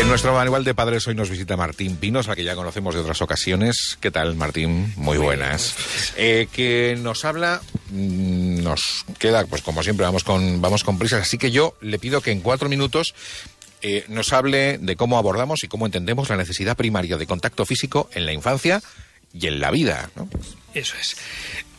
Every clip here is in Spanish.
En nuestro manual de padres hoy nos visita Martín Pinos, a que ya conocemos de otras ocasiones. ¿Qué tal, Martín? Muy buenas. Que nos habla, nos queda, pues como siempre, vamos con prisas, así que yo le pido que en 4 minutos nos hable de cómo abordamos y cómo entendemos la necesidad primaria de contacto físico en la infancia y en la vida, ¿no? Eso es.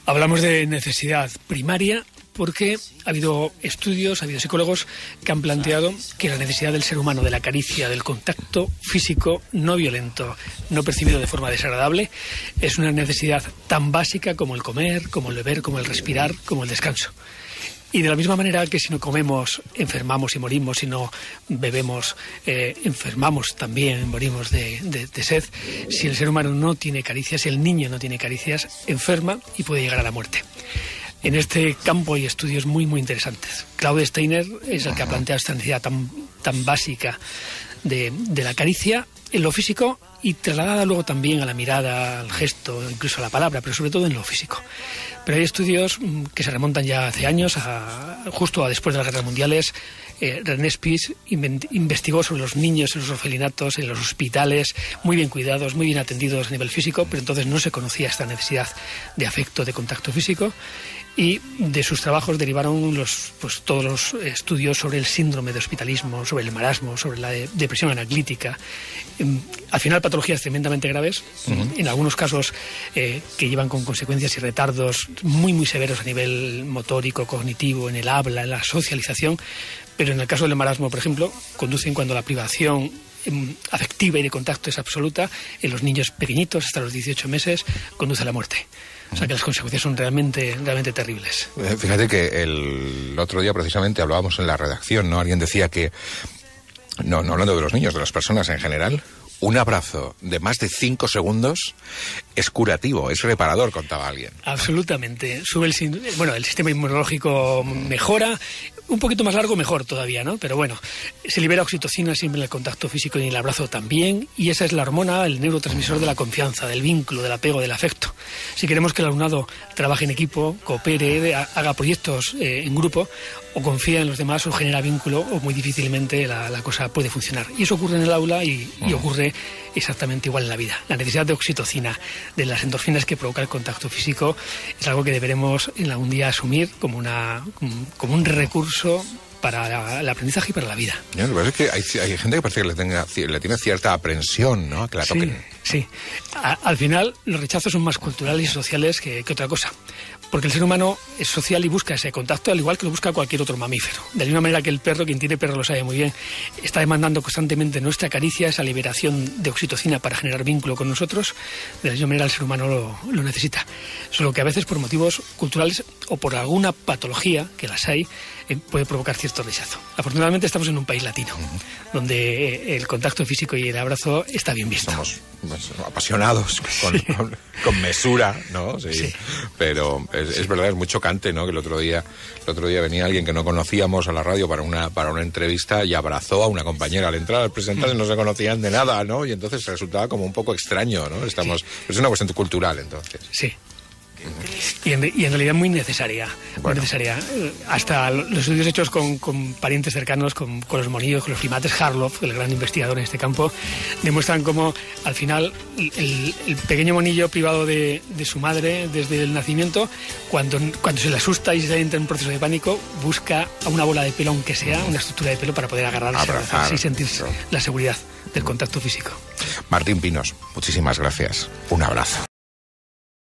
Hablamos de necesidad primaria porque ha habido estudios, ha habido psicólogos que han planteado que la necesidad del ser humano de la caricia, del contacto físico no violento, no percibido de forma desagradable, es una necesidad tan básica como el comer, como el beber, como el respirar, como el descanso. Y de la misma manera que si no comemos, enfermamos y morimos, si no bebemos, enfermamos también, morimos de sed, si el ser humano no tiene caricias, si el niño no tiene caricias, enferma y puede llegar a la muerte. En este campo hay estudios muy, muy interesantes. Claude Steiner es el que ha planteado esta necesidad tan básica de la caricia en lo físico y trasladada luego también a la mirada, al gesto, incluso a la palabra, pero sobre todo en lo físico. Pero hay estudios que se remontan ya hace años, justo después de las guerras mundiales. René Spitz investigó sobre los niños en los orfelinatos, en los hospitales, muy bien cuidados, muy bien atendidos a nivel físico, pero entonces no se conocía esta necesidad de afecto, de contacto físico. Y de sus trabajos derivaron todos los estudios sobre el síndrome de hospitalismo, sobre el marasmo, sobre la depresión analítica. Al final, patologías tremendamente graves, en algunos casos que llevan con consecuencias y retardos muy, muy severos a nivel motórico, cognitivo, en el habla, en la socialización. Pero en el caso del marasmo, por ejemplo, conducen cuando la privación afectiva y de contacto es absoluta. En los niños pequeñitos, hasta los 18 meses, conduce a la muerte. O sea que las consecuencias son realmente terribles. Fíjate que el otro día precisamente hablábamos en la redacción, ¿no? Alguien decía que, no hablando de los niños, de las personas en general, un abrazo de más de 5 segundos es curativo, es reparador, contaba alguien. Absolutamente. Sube el sistema inmunológico mejora. Un poquito más largo, mejor todavía, ¿no? Pero bueno, se libera oxitocina siempre en el contacto físico y en el abrazo también, y esa es la hormona, el neurotransmisor de la confianza, del vínculo, del apego, del afecto. Si queremos que el alumnado trabaje en equipo, coopere, haga proyectos en grupo, o confía en los demás, o genera vínculo, o muy difícilmente la cosa puede funcionar. Y eso ocurre en el aula y ocurre exactamente igual en la vida. La necesidad de oxitocina, de las endorfinas que provoca el contacto físico, es algo que deberemos en algún día asumir como un recurso para el aprendizaje y para la vida. Lo que pasa es que hay gente que parece que le tiene cierta aprensión, ¿no? Que la toquen. Sí. Al final, los rechazos son más culturales y sociales que otra cosa. Porque el ser humano es social y busca ese contacto, al igual que lo busca cualquier otro mamífero. De la misma manera que el perro, quien tiene perro lo sabe muy bien, está demandando constantemente nuestra caricia, esa liberación de oxitocina para generar vínculo con nosotros. De la misma manera el ser humano lo necesita. Solo que a veces por motivos culturales o por alguna patología, que las hay, puede provocar cierto rechazo. Afortunadamente estamos en un país latino, donde el contacto físico y el abrazo está bien visto. Somos apasionados, con mesura, ¿no? Sí. Pero es verdad, es muy chocante, ¿no? Que el otro día venía alguien que no conocíamos a la radio para una entrevista y abrazó a una compañera al entrar al presentarse, no se conocían de nada, ¿no? Y entonces resultaba como un poco extraño, ¿no? Es una cuestión cultural, entonces. Sí. Y en realidad muy necesaria. Muy necesaria. Hasta los estudios hechos con parientes cercanos, con los monillos, con los primates, Harloff, el gran investigador en este campo, demuestran cómo al final el pequeño monillo privado de su madre desde el nacimiento, cuando se le asusta y se entra en un proceso de pánico, busca a una bola de pelo, aunque sea una estructura de pelo, para poder agarrarse, abrazarse y sentirse la seguridad del contacto físico. Martín Pinos, muchísimas gracias. Un abrazo.